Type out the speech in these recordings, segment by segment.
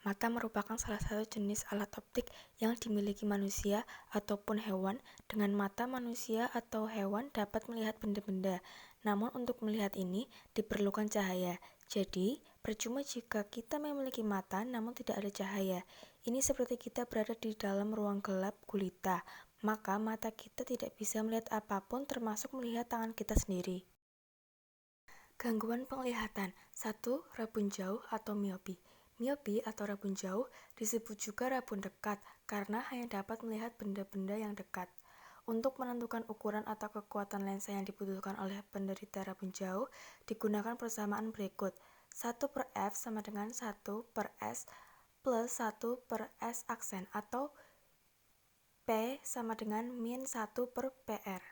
Mata merupakan salah satu jenis alat optik yang dimiliki manusia ataupun hewan. Dengan mata, manusia atau hewan dapat melihat benda-benda. Namun untuk melihat ini diperlukan cahaya. Jadi, percuma jika kita memiliki mata namun tidak ada cahaya. Ini seperti kita berada di dalam ruang gelap gulita. Maka mata kita tidak bisa melihat apapun termasuk melihat tangan kita sendiri. Gangguan penglihatan. 1. Rabun jauh atau miopi. Miopi atau rabun jauh disebut juga rabun dekat karena hanya dapat melihat benda-benda yang dekat. Untuk menentukan ukuran atau kekuatan lensa yang dibutuhkan oleh penderita rabun jauh, digunakan persamaan berikut. 1/f sama dengan 1/s plus 1/s aksen atau P sama dengan min 1/pr.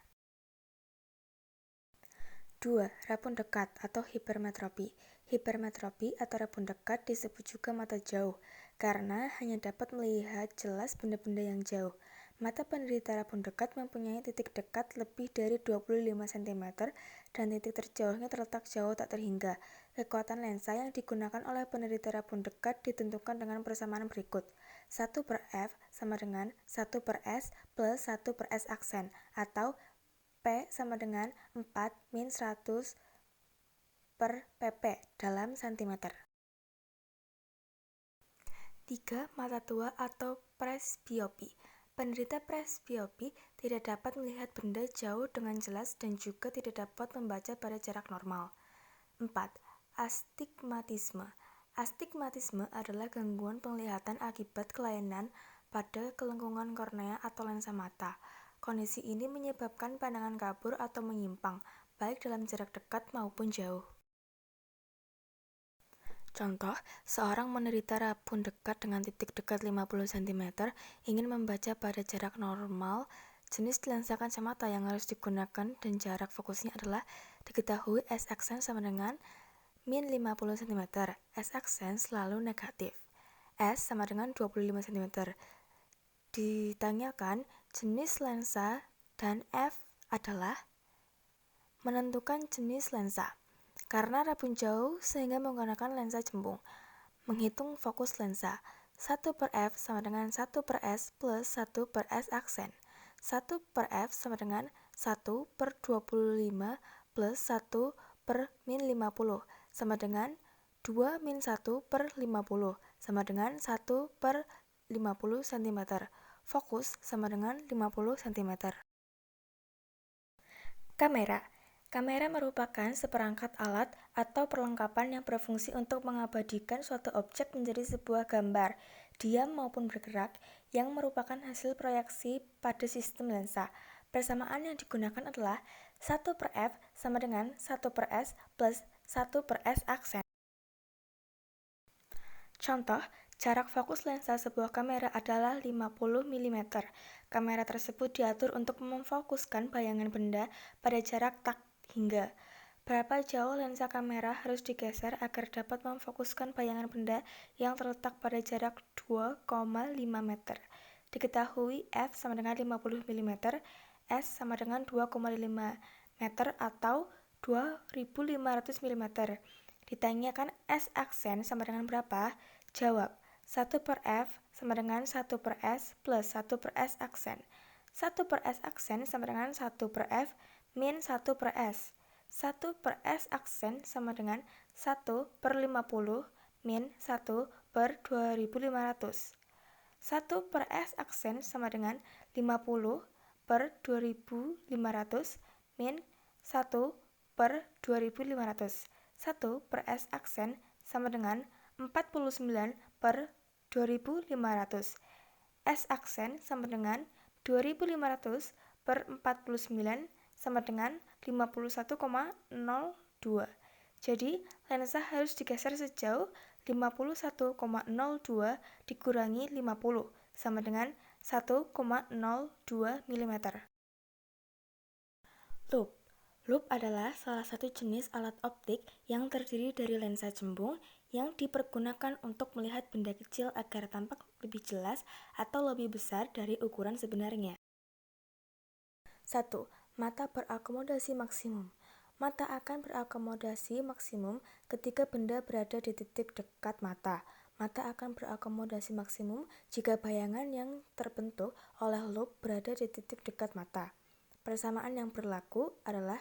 2. Rabun dekat atau hipermetropi. Hipermetropi atau rabun dekat disebut juga mata jauh, karena hanya dapat melihat jelas benda-benda yang jauh. Mata penderita rabun dekat mempunyai titik dekat lebih dari 25 cm dan titik terjauhnya terletak jauh tak terhingga. Kekuatan lensa yang digunakan oleh penderita rabun dekat ditentukan dengan persamaan berikut. 1/f sama dengan 1/s plus 1/s aksen atau P sama dengan 4 min 100 per pp dalam cm. 3. Mata tua atau presbiopi. Penderita presbiopi tidak dapat melihat benda jauh dengan jelas dan juga tidak dapat membaca pada jarak normal. 4. Astigmatisme. Astigmatisme adalah gangguan penglihatan akibat kelainan pada kelengkungan kornea atau lensa mata. Kondisi ini menyebabkan pandangan kabur atau menyimpang, baik dalam jarak dekat maupun jauh. Contoh, seorang menderita rabun dekat dengan titik dekat 50 cm ingin membaca pada jarak normal. Jenis lensa kacamata yang harus digunakan dan jarak fokusnya adalah diketahui S aksen sama dengan min 50 cm. S aksen selalu negatif. S sama dengan 25 cm. Ditanyakan jenis lensa dan F adalah menentukan jenis lensa. Karena rabun jauh sehingga menggunakan lensa cembung. Menghitung fokus lensa. 1/f sama dengan 1/s plus 1/s aksen. 1/f sama dengan 1/25 plus 1/min 50 sama dengan 2 min 1/50 sama dengan 1/50 cm. Fokus sama dengan 50 cm. Kamera. Kamera merupakan seperangkat alat atau perlengkapan yang berfungsi untuk mengabadikan suatu objek menjadi sebuah gambar, diam maupun bergerak, yang merupakan hasil proyeksi pada sistem lensa. Persamaan yang digunakan adalah 1/f sama dengan 1/s plus 1/s aksen. Contoh, jarak fokus lensa sebuah kamera adalah 50 mm. Kamera tersebut diatur untuk memfokuskan bayangan benda pada jarak tak hingga. Berapa jauh lensa kamera harus digeser agar dapat memfokuskan bayangan benda yang terletak pada jarak 2,5 meter. Diketahui F sama dengan 50 mm, S sama dengan 2,5 meter atau 2500 mm. Ditanyakan S aksen sama dengan berapa? Jawab, 1/f sama dengan 1/s plus 1/s aksen. 1/s aksen sama dengan 1/f min 1/s. 1/s aksen sama dengan 1/50 min 1/2500. 1/s aksen sama dengan 50/2500 min 1/2500. 1/s aksen sama dengan 49/2500. S aksen sama dengan 2500/49 sama dengan 51,02. Jadi, lensa harus digeser sejauh 51,02 dikurangi 50 sama dengan 1,02 mm. Loop. Loop adalah salah satu jenis alat optik yang terdiri dari lensa cembung yang dipergunakan untuk melihat benda kecil agar tampak lebih jelas atau lebih besar dari ukuran sebenarnya. 1. Mata berakomodasi maksimum. Mata akan berakomodasi maksimum ketika benda berada di titik dekat mata. mata akan berakomodasi maksimum jika bayangan yang terbentuk oleh loop berada di titik dekat mata. Persamaan yang berlaku adalah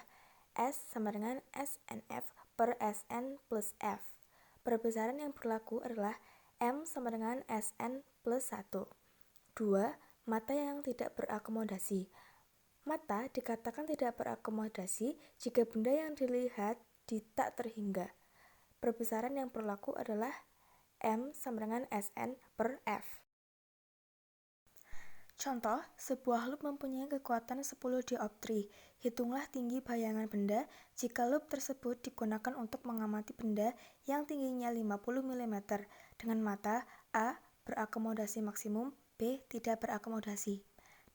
S sama dengan SNF per SN plus F. Perbesaran yang berlaku adalah M sama dengan SN plus 1. 2. Mata yang tidak berakomodasi. Mata dikatakan tidak berakomodasi jika benda yang dilihat tak terhingga. Perbesaran yang berlaku adalah M sama dengan SN per F. Contoh, sebuah loop mempunyai kekuatan 10 dioptri. Hitunglah tinggi bayangan benda jika loop tersebut digunakan untuk mengamati benda yang tingginya 50 mm dengan mata A berakomodasi maksimum, B tidak berakomodasi.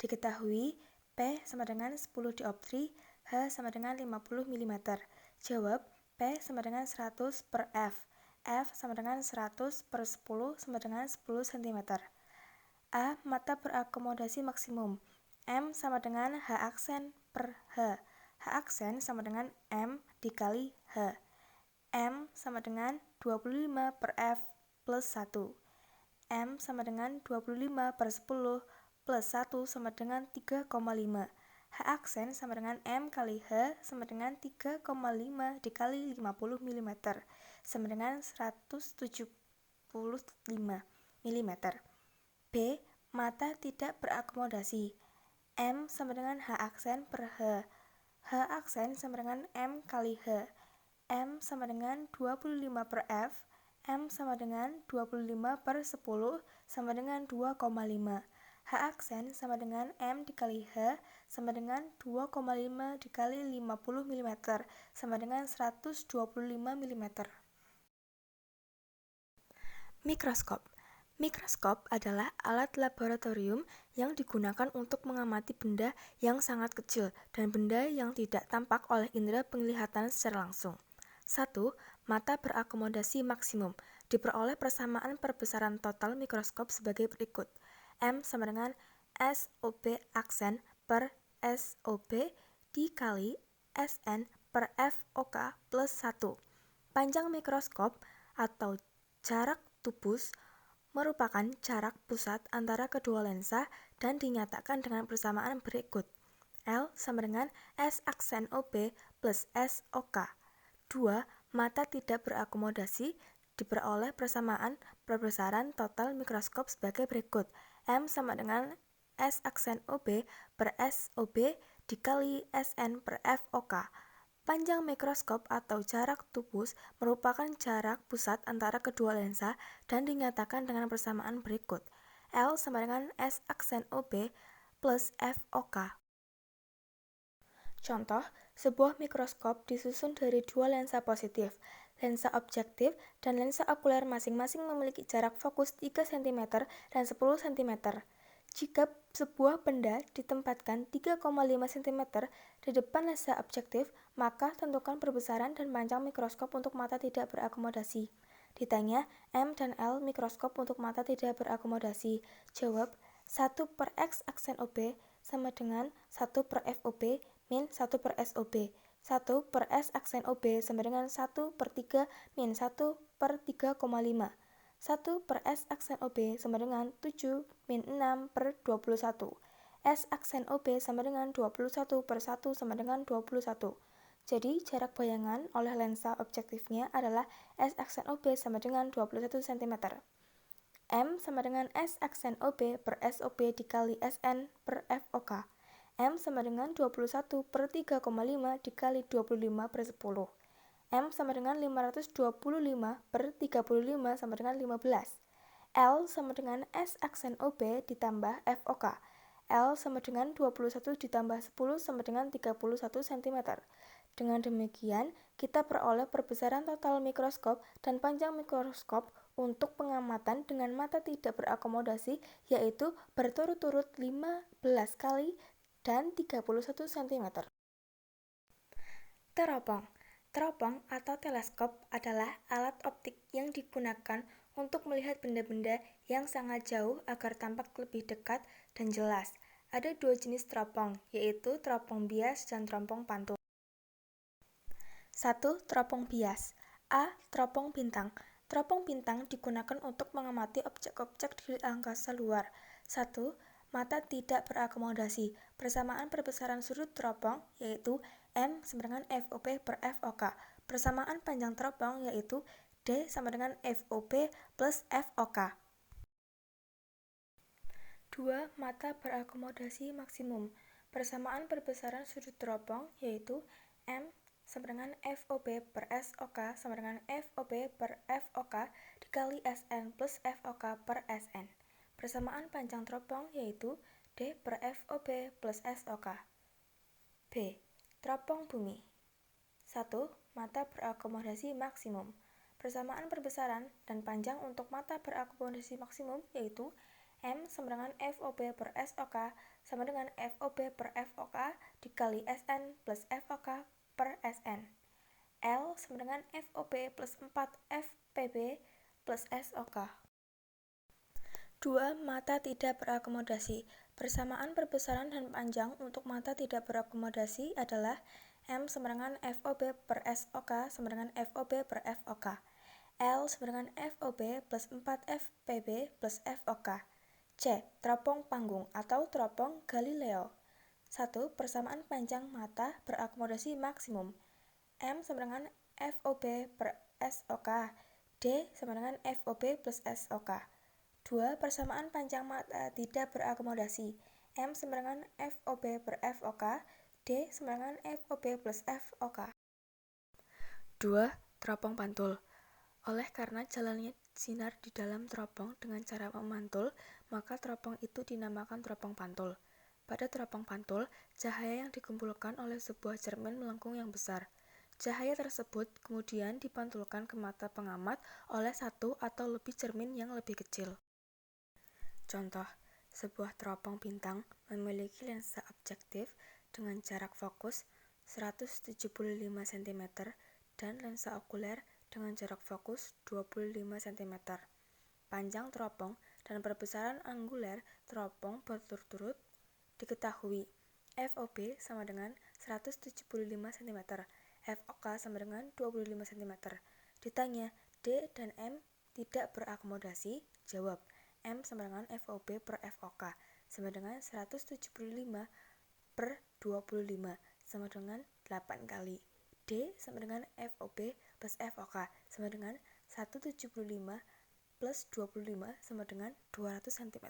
Diketahui P sama dengan 10 dioptri, H sama dengan 50 mm. Jawab, P sama dengan 100 per F. F sama dengan 100 per 10 sama dengan 10 cm. A. Mata berakomodasi maksimum. M sama dengan H aksen per H. H aksen sama dengan M dikali H. M sama dengan 25 per F plus 1. M sama dengan 25 per 10 plus 1 sama dengan 3,5. H aksen sama dengan M kali H sama dengan 3,5 dikali 50 mm sama dengan 175 mm. B. Mata tidak berakomodasi. M sama dengan H aksen per H. H aksen sama dengan M kali H. M sama dengan 25 per F. M sama dengan 25 per 10 sama dengan 2,5. H aksen sama dengan M dikali H sama dengan 2,5 dikali 50 mm sama dengan 125 mm. Mikroskop. Mikroskop adalah alat laboratorium yang digunakan untuk mengamati benda yang sangat kecil dan benda yang tidak tampak oleh indera penglihatan secara langsung. 1. Mata berakomodasi maksimum. Diperoleh persamaan perbesaran total mikroskop sebagai berikut. M sama dengan SOB aksen per SOB dikali SN per FOK plus 1. Panjang mikroskop atau jarak tubus merupakan jarak pusat antara kedua lensa dan dinyatakan dengan persamaan berikut. L sama dengan S aksen OB plus S OK. 2. Mata tidak berakomodasi diperoleh persamaan perbesaran total mikroskop sebagai berikut. M sama dengan S aksen OB per S OB dikali SN per FOK. Panjang mikroskop atau jarak tubus merupakan jarak pusat antara kedua lensa dan dinyatakan dengan persamaan berikut. L sama dengan S aksen OB plus FOK. Contoh, sebuah mikroskop disusun dari dua lensa positif. Lensa objektif dan lensa okuler masing-masing memiliki jarak fokus 3 cm dan 10 cm. Jika sebuah benda ditempatkan 3,5 cm di depan lensa objektif, maka tentukan perbesaran dan panjang mikroskop untuk mata tidak berakomodasi. Ditanya, M dan L mikroskop untuk mata tidak berakomodasi. Jawab, 1 per X aksen OB sama dengan 1 per FOB min 1 per SOB. 1 per S aksen OB sama dengan 1 per 3 min 1 per 3,5. 1 per S aksen OB sama dengan 7 min 6 per 21. S aksen OB sama dengan 21 per 1 sama dengan 21. Jadi, jarak bayangan oleh lensa objektifnya adalah S aksen OB sama dengan 21 cm. M sama dengan S aksen OB per SOB dikali SN per FOK. M sama dengan 21 per 3,5 dikali 25 per 10. M sama dengan 525 per 35 sama dengan 15. L sama dengan S aksen OB ditambah FOK. L sama dengan 21 ditambah 10 sama dengan 31 cm. Dengan demikian, kita peroleh perbesaran total mikroskop dan panjang mikroskop untuk pengamatan dengan mata tidak berakomodasi, yaitu berturut-turut 15 kali dan 31 cm. Teropong. Teropong atau teleskop adalah alat optik yang digunakan untuk melihat benda-benda yang sangat jauh agar tampak lebih dekat dan jelas. Ada dua jenis teropong, yaitu teropong bias dan teropong pantul. 1. Teropong bias. A. Teropong bintang. Teropong bintang digunakan untuk mengamati objek-objek di angkasa luar. 1. Mata tidak berakomodasi. Persamaan perbesaran sudut teropong yaitu M sama dengan FOP per FOK. Persamaan panjang teropong yaitu D sama dengan FOP plus FOK. 2. Mata berakomodasi maksimum. Persamaan perbesaran sudut teropong yaitu M sama dengan FOP per SOK sama dengan FOP per FOK dikali SN plus FOK per SN. Persamaan panjang teropong yaitu D per FOP plus SOK. B. Teropong bumi. 1. Mata berakomodasi maksimum. Persamaan perbesaran dan panjang untuk mata berakomodasi maksimum yaitu M sama dengan FOP per SOK sama dengan FOP per FOK dikali SN plus FOK per SN. L sama dengan FOP plus 4 FPB plus SOK. 2. Mata tidak berakomodasi. Persamaan perbesaran dan panjang untuk mata tidak berakomodasi adalah M sama dengan FOP per SOK sama dengan FOP per FOK. L sama dengan FOP plus 4 FPB plus FOK. C. Teropong panggung atau teropong Galileo. 1. Persamaan panjang mata berakomodasi maksimum. M sama dengan FOP per SOK. D sama dengan FOP plus SOK. 2. Persamaan panjang mata tidak berakomodasi. M sama dengan FOP per FOK. D sama dengan FOP plus FOK. 2. Teropong pantul. Oleh karena jalannya sinar di dalam teropong dengan cara memantul, maka teropong itu dinamakan teropong pantul. Pada teropong pantul, cahaya yang dikumpulkan oleh sebuah cermin melengkung yang besar. Cahaya tersebut kemudian dipantulkan ke mata pengamat oleh satu atau lebih cermin yang lebih kecil. Contoh, sebuah teropong bintang memiliki lensa objektif dengan jarak fokus 175 cm dan lensa okuler dengan jarak fokus 25 cm. Panjang teropong dan perbesaran angguler teropong berturut-turut diketahui. FOP sama dengan 175 cm, FOK sama dengan 25 cm. Ditanya, D dan M tidak berakomodasi? Jawab, M sama dengan FOP per FOK sama dengan 175 per 25 sama dengan 8 kali. D sama dengan FOP plus FOK sama dengan 175 plus 25 sama dengan 200 cm.